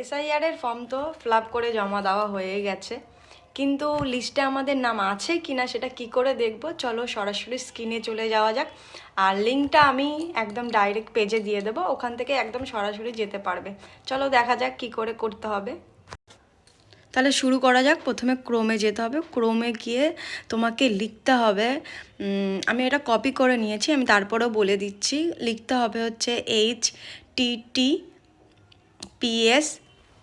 এসআইআরের ফর্ম তো fill up করে জমা দেওয়া হয়ে গেছে, কিন্তু লিস্টে আমাদের নাম আছে কি না সেটা কি করে দেখব? চলো সরাসরি স্ক্রিনে চলে যাওয়া যাক। আর লিঙ্কটা আমি একদম ডাইরেক্ট পেজে দিয়ে দেবো, ওখান থেকে একদম সরাসরি যেতে পারবে। চলো দেখা যাক কি করে করতে হবে। তাহলে শুরু করা যাক। প্রথমে ক্রোমে যেতে হবে, ক্রোমে গিয়ে তোমাকে লিখতে হবে, আমি এটা কপি করে নিয়েছি, আমি তারপরেও বলে দিচ্ছি। লিখতে হবে হচ্ছে HTTPS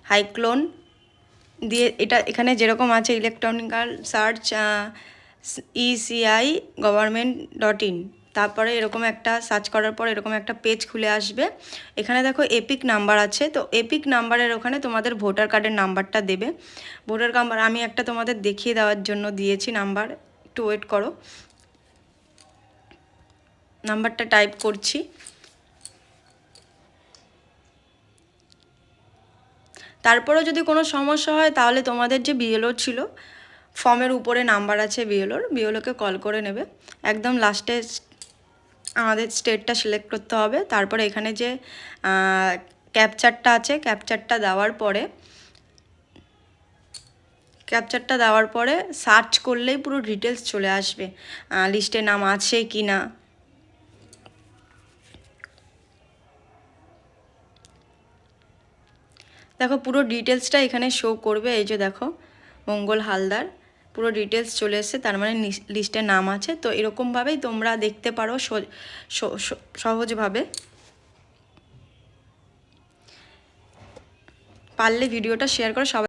হাইক্লোন দিয়ে, এটা এখানে যেরকম আছে ইলেকট্রনিক্যাল সার্চ ECI government.in, তারপরে এরকম একটা সার্চ করার পর এরকম একটা পেজ খুলে আসবে। এখানে দেখো এপিক নাম্বার আছে, তো এপিক নাম্বারের ওখানে তোমাদের ভোটার কার্ডের নাম্বারটা দেবে। ভোটার নাম্বার আমি একটা তোমাদের দেখিয়ে দেওয়ার জন্য দিয়েছি নাম্বার, একটু ওয়েট করো, নাম্বারটা টাইপ করছি। তারপরেও যদি কোনো সমস্যা হয় তাহলে তোমাদের যে বিএলও ছিল, ফর্মের উপরে নাম্বার আছে বিএলওকে কল করে নেবে। একদম লাস্টে আমাদের স্টেটটা সিলেক্ট করতে হবে। তারপরে এখানে যে ক্যাপচারটা আছে, ক্যাপচারটা দেওয়ার পরে সার্চ করলেই পুরো ডিটেলস চলে আসবে, লিস্টে নাম আছে কি না। দেখো পুরো ডিটেলসটা এখানে শো করবে, এই যে দেখো মঙ্গল হালদার, পুরো ডিটেলস চলে এসেছে, তার মানে লিস্টে নাম আছে। তো এরকমভাবেই তোমরা দেখতে পারো সহজভাবে। পারলে ভিডিওটা শেয়ার করো সবাই।